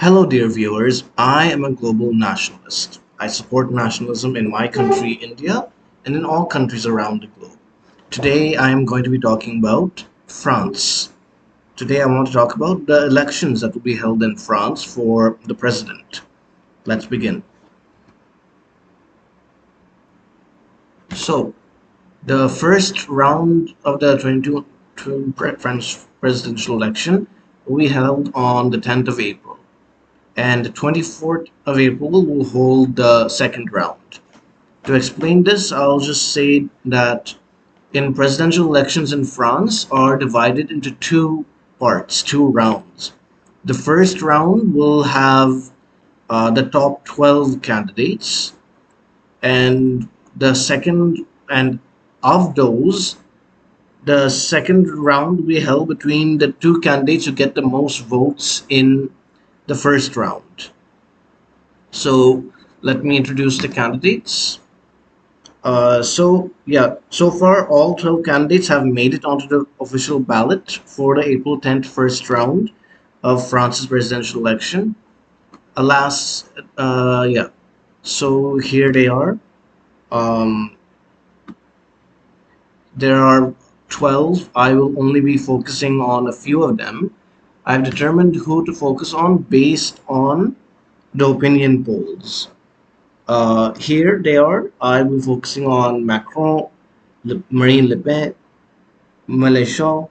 Hello, dear viewers. I am a global nationalist. I support nationalism in my country, India, and in all countries around the globe. Today, I am going to be talking about France. Today, I want to talk about the elections that will be held in France for the president. Let's begin. So, the first round of the 2022 French presidential election will be held on the 10th of April. And the 24th of April will hold the second round. To explain this, I'll just say that in presidential elections in France are divided into two parts, two rounds. The first round will have the top 12 candidates, and the second, and of those, the second round will be held between the two candidates who get the most votes in the first round. So let me introduce the candidates. So far all 12 candidates have made it onto the official ballot for the April 10th first round of France's presidential election. Alas, yeah. So here they are. Um, there are 12. I will only be focusing on a few of them. I've determined who to focus on based on the opinion polls. Here they are. I will be focusing on Macron, Marine Le Pen, Melenchon,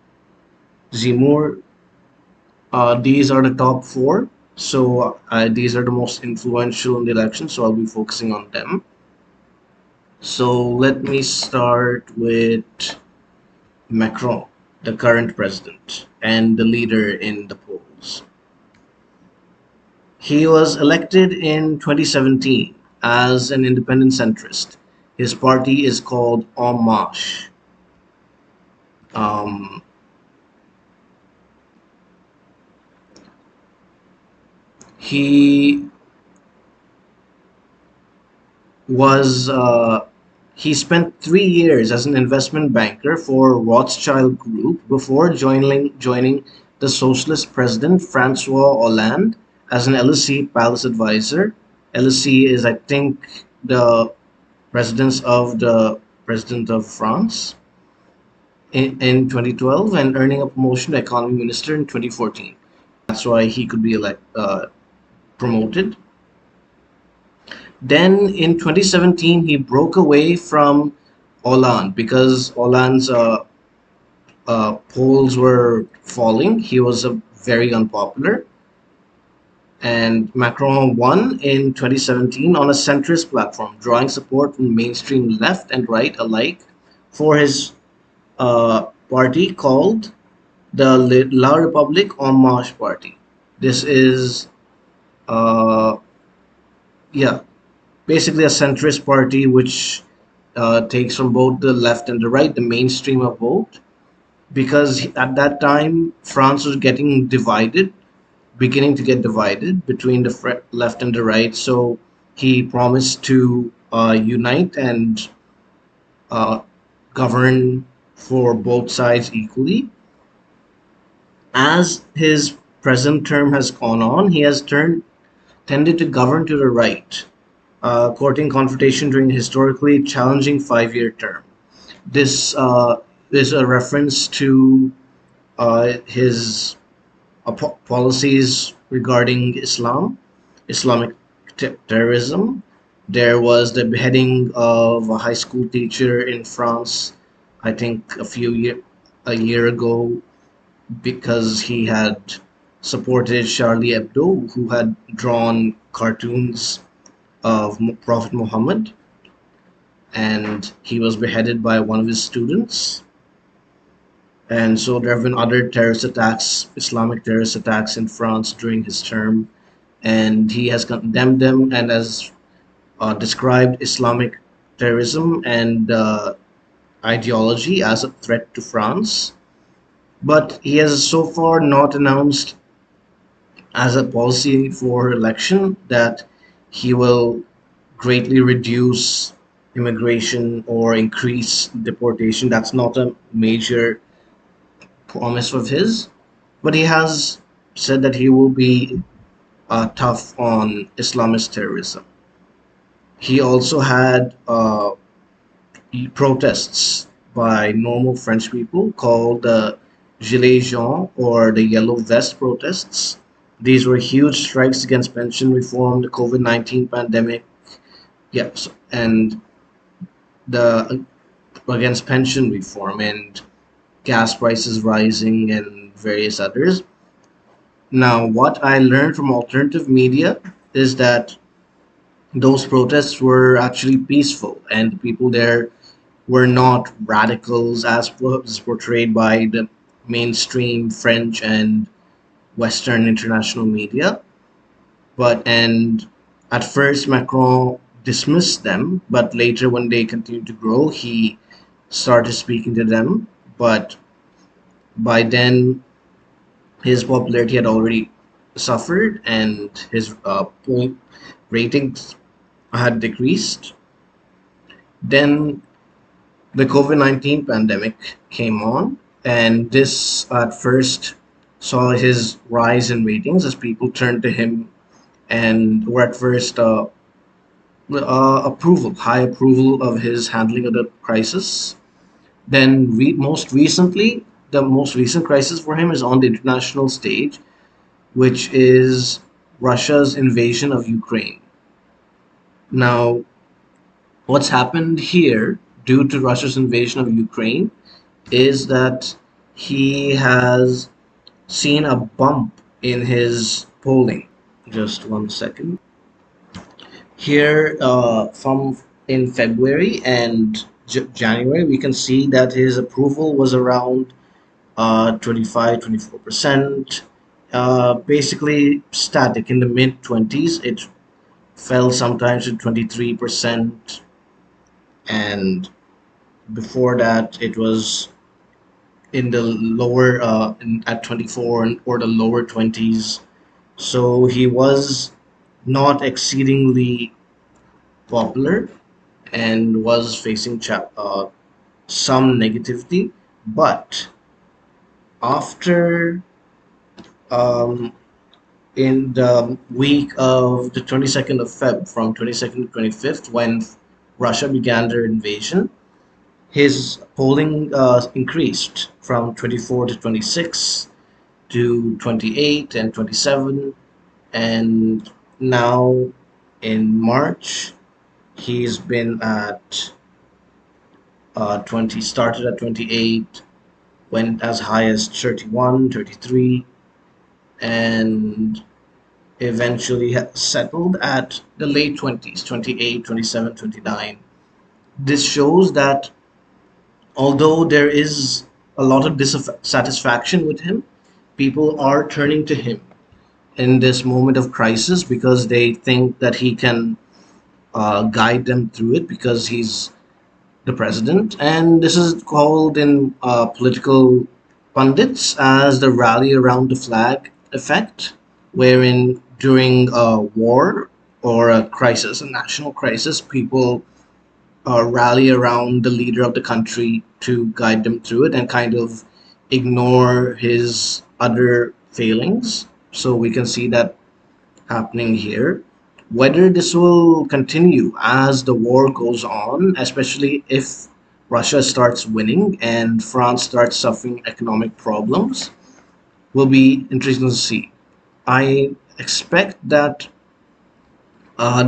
Zemmour. These are the top four. So these are the most influential in the election. So I'll be focusing on them. So let me start with Macron, the current president and the leader in the polls. He was elected in 2017 as an independent centrist. His party is called En Marche. Um, he was he spent 3 years as an investment banker for Rothschild Group before joining the socialist president Francois Hollande as an LSE palace advisor. LSE is, I think, the residence of the president of France in 2012, and earning a promotion to economy minister in 2014. That's why he could be promoted. Then in 2017, he broke away from Hollande because Hollande's polls were falling. He was very unpopular. And Macron won in 2017 on a centrist platform, drawing support from mainstream left and right alike for his party called the La République En Marche Party. This is, uh, yeah, basically a centrist party which takes from both the left and the right, the mainstream of both, because at that time France was getting divided, beginning to get divided between the left and the right. So he promised to unite and uh, govern for both sides equally. As his present term has gone on, he has tended to govern to the right, courting confrontation during a historically challenging 5 year term. This is a reference to his policies regarding Islamic terrorism. There was the beheading of a high school teacher in France, I think a year ago, because he had supported Charlie Hebdo, who had drawn cartoons of Prophet Muhammad, and he was beheaded by one of his students. And so there have been other terrorist attacks, Islamic terrorist attacks in France during his term, and he has condemned them and has described Islamic terrorism and ideology as a threat to France. But he has so far not announced as a policy for election that he will greatly reduce immigration or increase deportation. That's not a major promise of his, but he has said that he will be tough on Islamist terrorism. He also had protests by normal French people called the Gilets jaunes or the Yellow Vest protests. These were huge strikes against pension reform, the COVID-19 pandemic, yes, and the against pension reform and gas prices rising and various others. Now, what I learned from alternative media is that those protests were actually peaceful, and the people there were not radicals as was portrayed by the mainstream French and Western international media. And at first, Macron dismissed them, but later, when they continued to grow, he started speaking to them. But by then, his popularity had already suffered, and his poll ratings had decreased. Then the COVID-19 pandemic came on, and this at first saw his rise in ratings as people turned to him and were at first high approval of his handling of the crisis. Then, the most recent crisis for him is on the international stage, which is Russia's invasion of Ukraine. Now, what's happened here due to Russia's invasion of Ukraine is that he has seen a bump in his polling. Just one second. Here, from in February and January, we can see that his approval was around 25, 24%. Basically static in the mid 20s. It fell sometimes to 23%, and before that, it was in the lower at 24 or the lower 20s. So he was not exceedingly popular and was facing some negativity. But after um, in the week of the 22nd of Feb, from 22nd to 25th, when Russia began their invasion, his polling increased from 24 to 26 to 28 and 27, and now in March he's been at 20, started at 28, went as high as 31, 33, and eventually settled at the late 20s, 28, 27, 29. This shows that although there is a lot of dissatisfaction with him, people are turning to him in this moment of crisis because they think that he can guide them through it because he's the president. And this is called in political pundits as the rally around the flag effect, wherein during a war or a crisis, a national crisis, people rally around the leader of the country to guide them through it and kind of ignore his other failings. So we can see that happening here. Whether this will continue as the war goes on, especially if Russia starts winning and France starts suffering economic problems, will be interesting to see. I expect that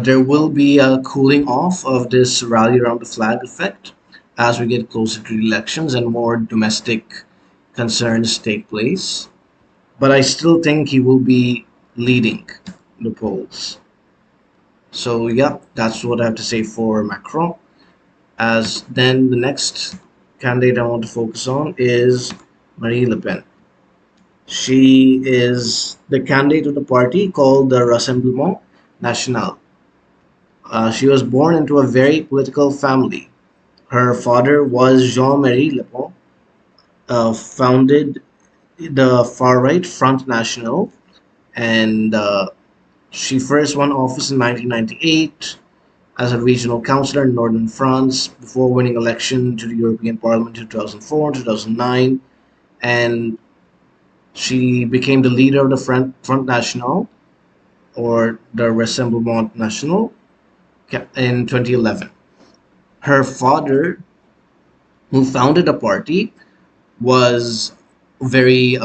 there will be a cooling off of this rally around the flag effect as we get closer to the elections and more domestic concerns take place. But I still think he will be leading the polls. So yeah, that's what I have to say for Macron. As then the next candidate I want to focus on is Marine Le Pen. She is the candidate of the party called the Rassemblement National. She was born into a very political family. Her father was Jean-Marie Le Pen, founded the far-right Front National, and she first won office in 1998 as a regional councillor in northern France before winning election to the European Parliament in 2004 and 2009, and she became the leader of the Front National or the Rassemblement National in 2011. Her father, who founded the party, was very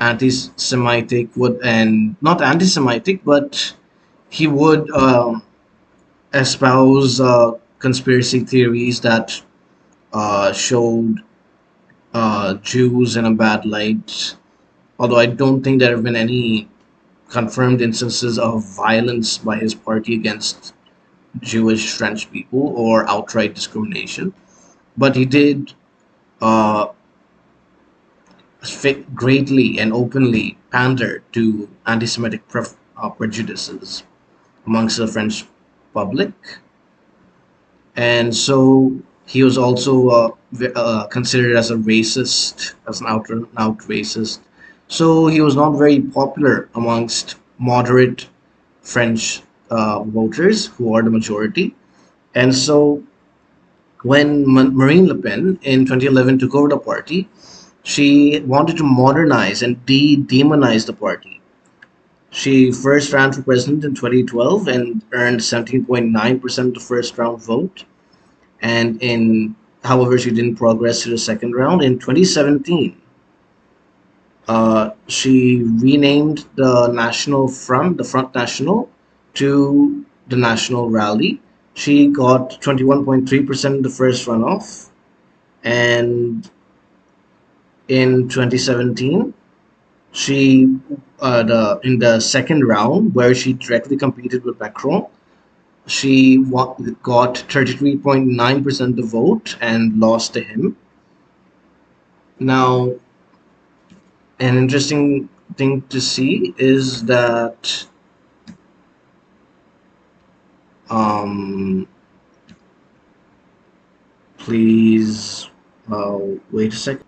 anti-Semitic, would and not anti-Semitic, but he would espouse conspiracy theories that showed Jews in a bad light. Although I don't think there have been any confirmed instances of violence by his party against Jewish French people or outright discrimination. But he did uh, greatly and openly pander to anti-Semitic prejudices amongst the French public, and so he was also considered as a racist, as an out racist. So he was not very popular amongst moderate French voters, who are the majority. And so when Marine Le Pen in 2011 took over the party, she wanted to modernize and demonize the party. She first ran for president in 2012 and earned 17.9% of the first round vote. And in however, she didn't progress to the second round. In 2017, she renamed the National Front, the Front National, to the National Rally. She got 21.3% of the first runoff, and in 2017, she the in the second round where she directly competed with Macron, she got 33.9% of the vote and lost to him. Now, an interesting thing to see is that um, please wait a second.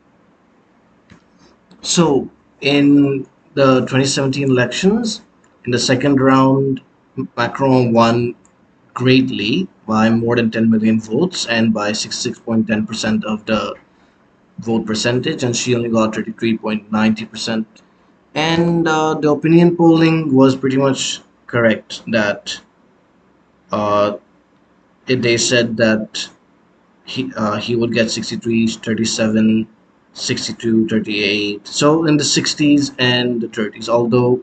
So, in the 2017 elections, in the second round, Macron won greatly by more than 10 million votes and by 66.10% of the vote percentage, and she only got 33.90%. And the opinion polling was pretty much correct that uh, they said that he would get 63, 37, 62, 38. So in the 60s and the 30s, although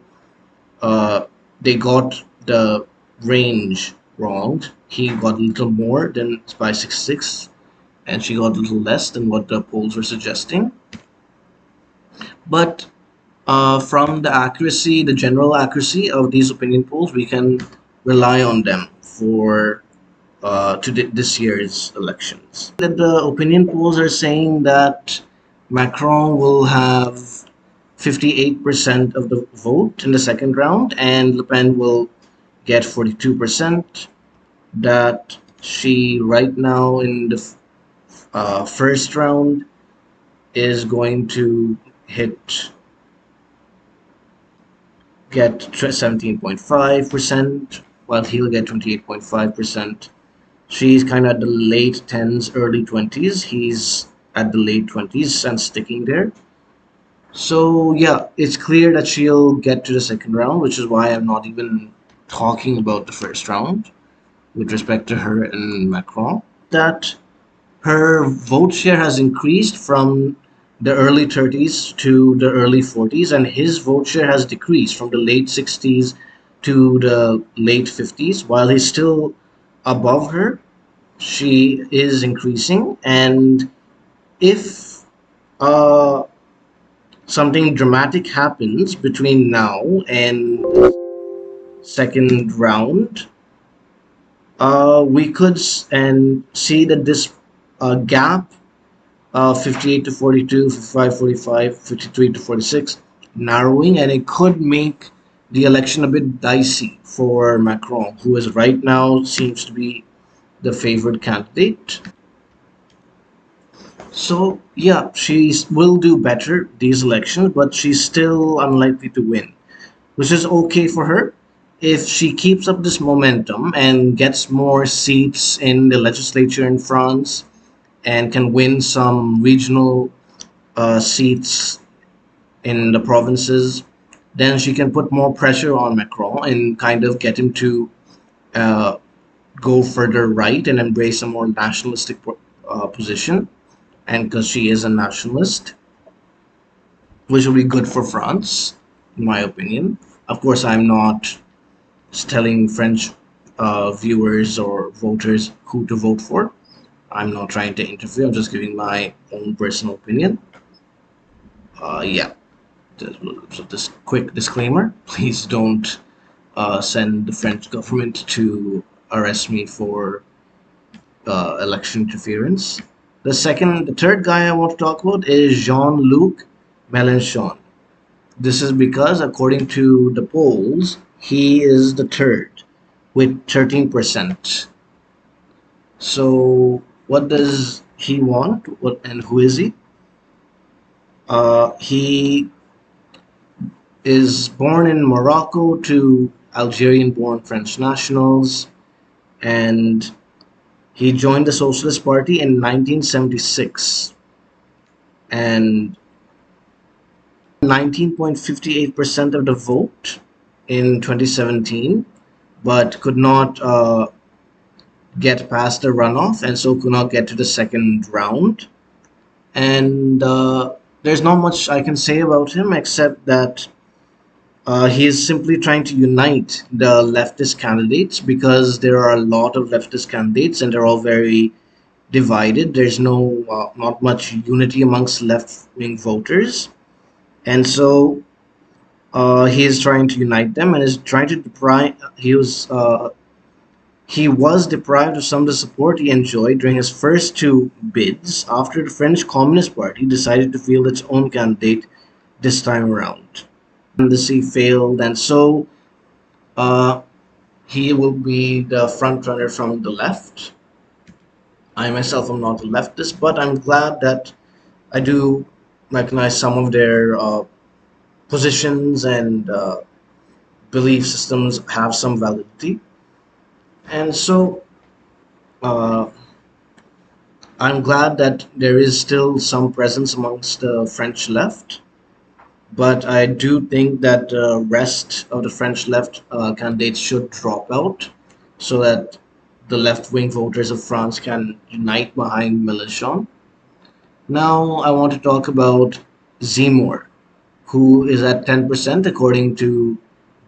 uh, they got the range wrong. He got a little more than by 66, and she got a little less than what the polls were suggesting. But from the accuracy, the general accuracy of these opinion polls, we can rely on them for this year's elections. That the opinion polls are saying that Macron will have 58% of the vote in the second round, and Le Pen will get 42%. That she right now in the first round is going to hit get 17.5%, while he'll get 28.5%. She's kind of at the late 10s, early 20s. He's at the late 20s and sticking there. So, yeah, it's clear that she'll get to the second round, which is why I'm not even talking about the first round with respect to her and Macron. That her vote share has increased from the early 30s to the early 40s, and his vote share has decreased from the late 60s to the late 50s. While he's still above her, she is increasing. And if uh, something dramatic happens between now and second round, we could and see that this gap 58 to 42, 55, 45, 53 to 46, narrowing, and it could make the election a bit dicey for Macron, who is right now seems to be the favored candidate. So, yeah, she will do better these elections, but she's still unlikely to win, which is okay for her. If she keeps up this momentum and gets more seats in the legislature in France and can win some regional seats in the provinces, then she can put more pressure on Macron and kind of get him to uh, go further right and embrace a more nationalistic position. And because she is a nationalist, which will be good for France, in my opinion. Of course, I'm not telling French viewers or voters who to vote for. I'm not trying to interfere. I'm just giving my own personal opinion. Yeah. So this quick disclaimer: please don't send the French government to arrest me for election interference. The third guy I want to talk about is Jean-Luc Melenchon. This is because, according to the polls, he is the third with 13%. So, what does he want? What and who is he? He is born in Morocco to Algerian-born French nationals, and he joined the Socialist Party in 1976 and 19.58% of the vote in 2017, but could not get past the runoff and so could not get to the second round. And there's not much I can say about him except that he is simply trying to unite the leftist candidates because there are a lot of leftist candidates and they're all very divided. There's not much unity amongst left wing voters. And so he is trying to unite them and is trying to deprive. He was deprived of some of the support he enjoyed during his first two bids after the French Communist Party decided to field its own candidate this time around. Candidacy failed, and so uh, he will be the front runner from the left. I myself am not a leftist, but I'm glad that I do recognize some of their positions and belief systems have some validity. And so uh, I'm glad that there is still some presence amongst the French left, but I do think that the rest of the French left candidates should drop out so that the left wing voters of France can unite behind Mélenchon. Now I want to talk about Zemmour, who is at 10% according to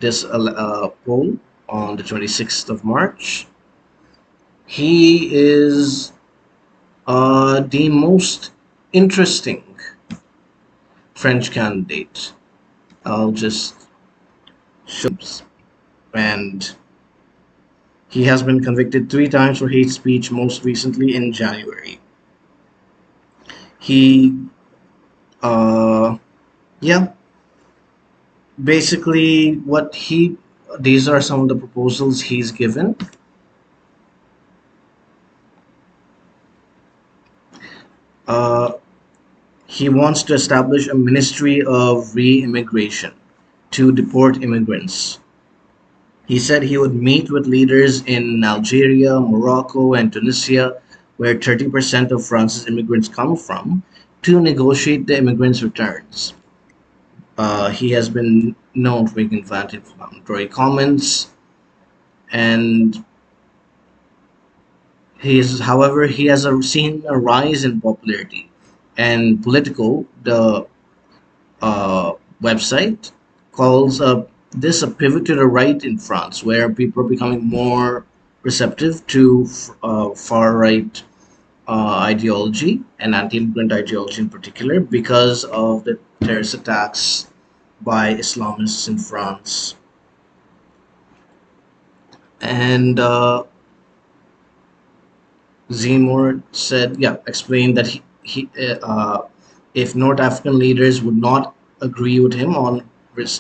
this poll on the 26th of March. He is the most interesting French candidate. I'll just show. And he has been convicted 3 times for hate speech, most recently in January. He, yeah, basically these are some of the proposals he's given. Uh, he wants to establish a ministry of re-immigration to deport immigrants. He said he would meet with leaders in Algeria, Morocco, and Tunisia, where 30% of France's immigrants come from, to negotiate the immigrants' returns. He has been known for making inflammatory comments, and he has seen a rise in popularity. And Politico, the website, calls this a pivot to the right in France, where people are becoming more receptive to far right ideology and anti-immigrant ideology in particular because of the terrorist attacks by Islamists in France. And Zemmour explained that if North African leaders would not agree with him on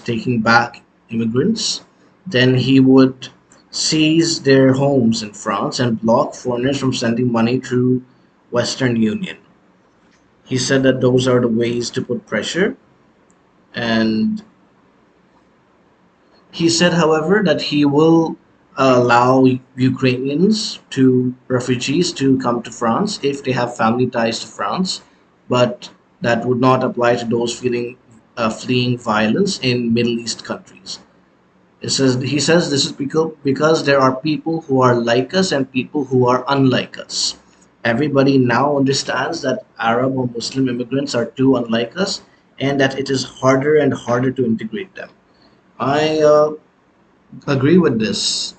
taking back immigrants, then he would seize their homes in France and block foreigners from sending money through Western Union. He said that those are the ways to put pressure, and he said, however, that he will allow Ukrainians to refugees to come to France if they have family ties to France, but that would not apply to those feeling fleeing violence in Middle East countries. He says this is because there are people who are like us and people who are unlike us. Everybody now understands that Arab or Muslim immigrants are too unlike us and that it is harder and harder to integrate them. I agree with this.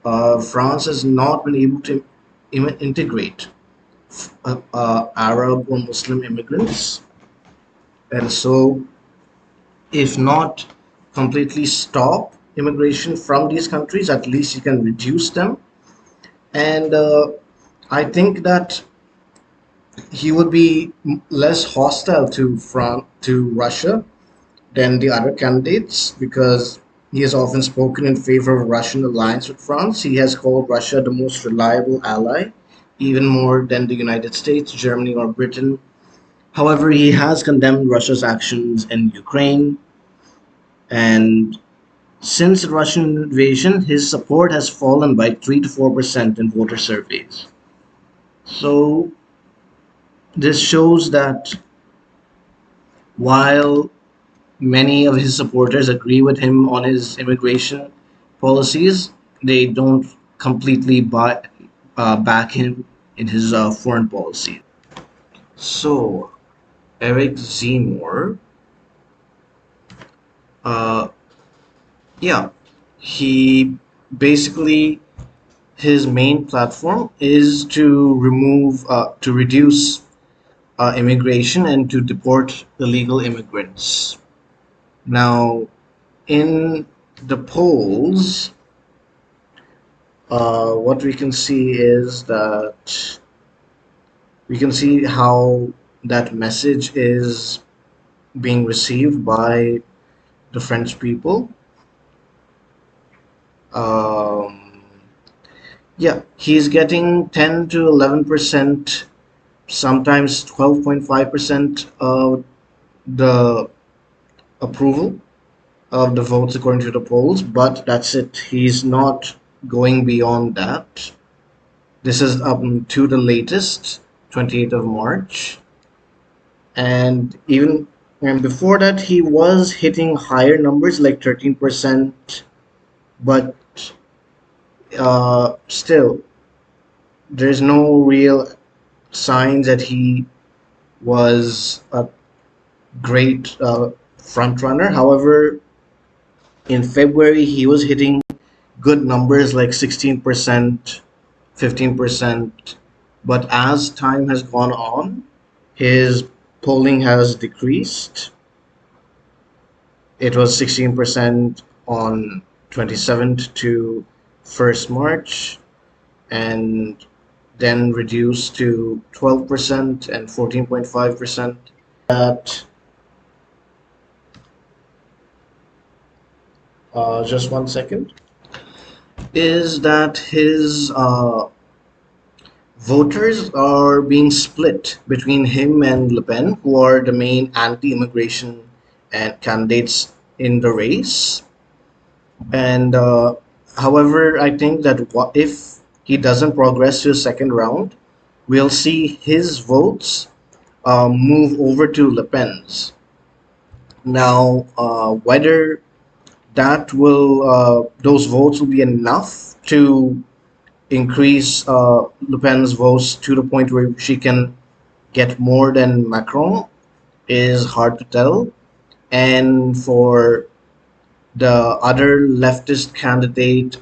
France has not been able to integrate Arab or Muslim immigrants, and so if not completely stop immigration from these countries, at least you can reduce them. And I think that he would be less hostile to Russia than the other candidates because he has often spoken in favor of a Russian alliance with France. He has called Russia the most reliable ally, even more than the United States, Germany, or Britain. However, he has condemned Russia's actions in Ukraine, and since the Russian invasion, his support has fallen by 3 to 4% in voter surveys. So, this shows that while many of his supporters agree with him on his immigration policies, they don't completely back him in his foreign policy. So, Eric Zemmour, uh, yeah, he basically his main platform is to reduce immigration and to deport illegal immigrants. Now, in the polls, what we can see is that we can see how that message is being received by the French people. Um, yeah, he's getting 10 to 11%, sometimes 12.5% of the approval of the votes according to the polls, but that's it. He's not going beyond that. This is up to the latest, 28th of March. And before that, he was hitting higher numbers like 13%, but still, there's no real signs that he was a great front runner. However, in February, he was hitting good numbers like 16%, 15%. But as time has gone on, his polling has decreased. It was 16% on 27th to 1st March, and then reduced to 12% and 14.5%. That just one second. Is that his voters are being split between him and Le Pen, who are the main anti-immigration and candidates in the race. And however, I think that if he doesn't progress to the second round, we'll see his votes move over to Le Pen's. Now, whether those votes will be enough to increase Le Pen's votes to the point where she can get more than Macron is hard to tell. And for the other leftist candidate,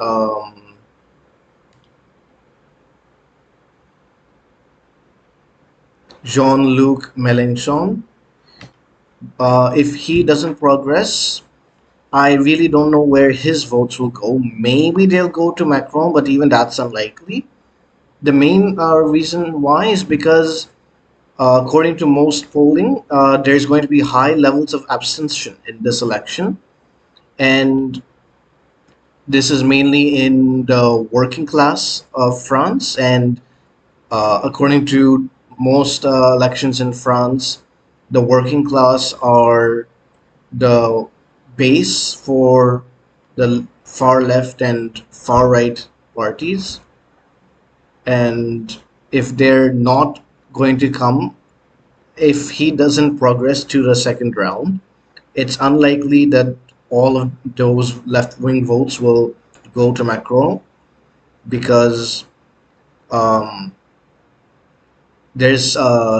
Jean-Luc Melenchon, if he doesn't progress, I really don't know where his votes will go. Maybe they'll go to Macron, but even that's unlikely. The main reason why is because, according to most polling, there's going to be high levels of abstention in this election, and this is mainly in the working class of France. And according to most elections in France, the working class are the base for the far left and far right parties. And if they're not going to come, if he doesn't progress to the second round, it's unlikely that all of those left-wing votes will go to Macron because um, there's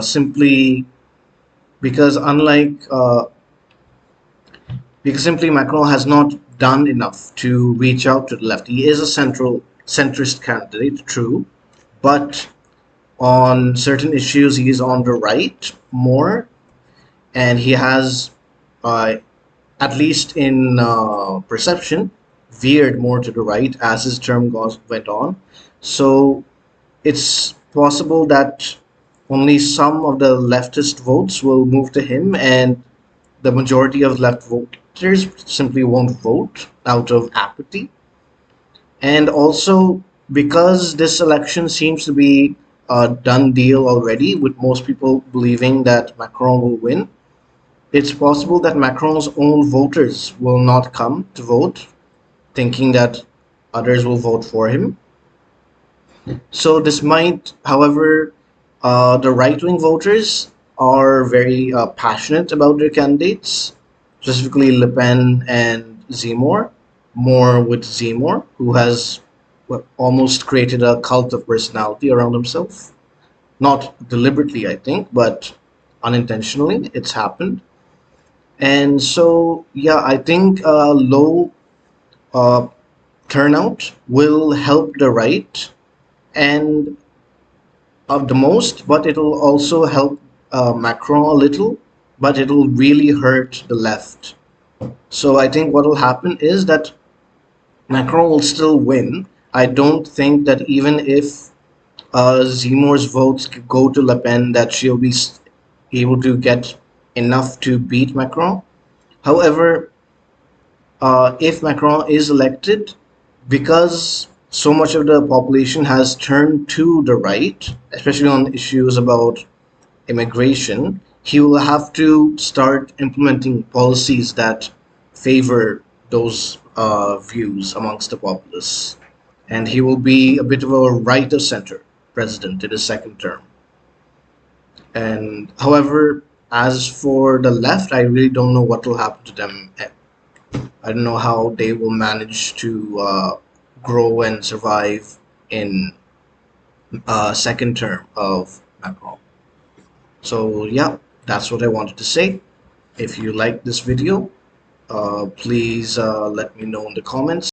simply because unlike because simply Macron has not done enough to reach out to the left. He is a centrist candidate, true, but on certain issues he is on the right more, and he has, uh, at least in perception, veered more to the right as his term went on. So it's possible that only some of the leftist votes will move to him, and the majority of left voters simply won't vote out of apathy. And also, because this election seems to be a done deal already, with most people believing that Macron will win, it's possible that Macron's own voters will not come to vote, thinking that others will vote for him. So this might, however, the right-wing voters are very passionate about their candidates, specifically Le Pen and Zemmour, more with Zemmour, who has almost created a cult of personality around himself. Not deliberately, I think, but unintentionally, it's happened. And so, yeah, I think low uh, turnout will help the right and of the most, but it'll also help Macron a little, but it'll really hurt the left. So I think what will happen is that Macron will still win. I don't think that even if Zemmour's votes go to Le Pen, that she'll be able to get enough to beat Macron. However, if Macron is elected, because so much of the population has turned to the right, especially on issues about immigration, he will have to start implementing policies that favor those views amongst the populace. And he will be a bit of a right of center president in his second term. And however, as for the left, I really don't know what will happen to them. I don't know how they will manage to grow and survive in second term of Macron. So yeah, that's what I wanted to say. If you like this video, please let me know in the comments.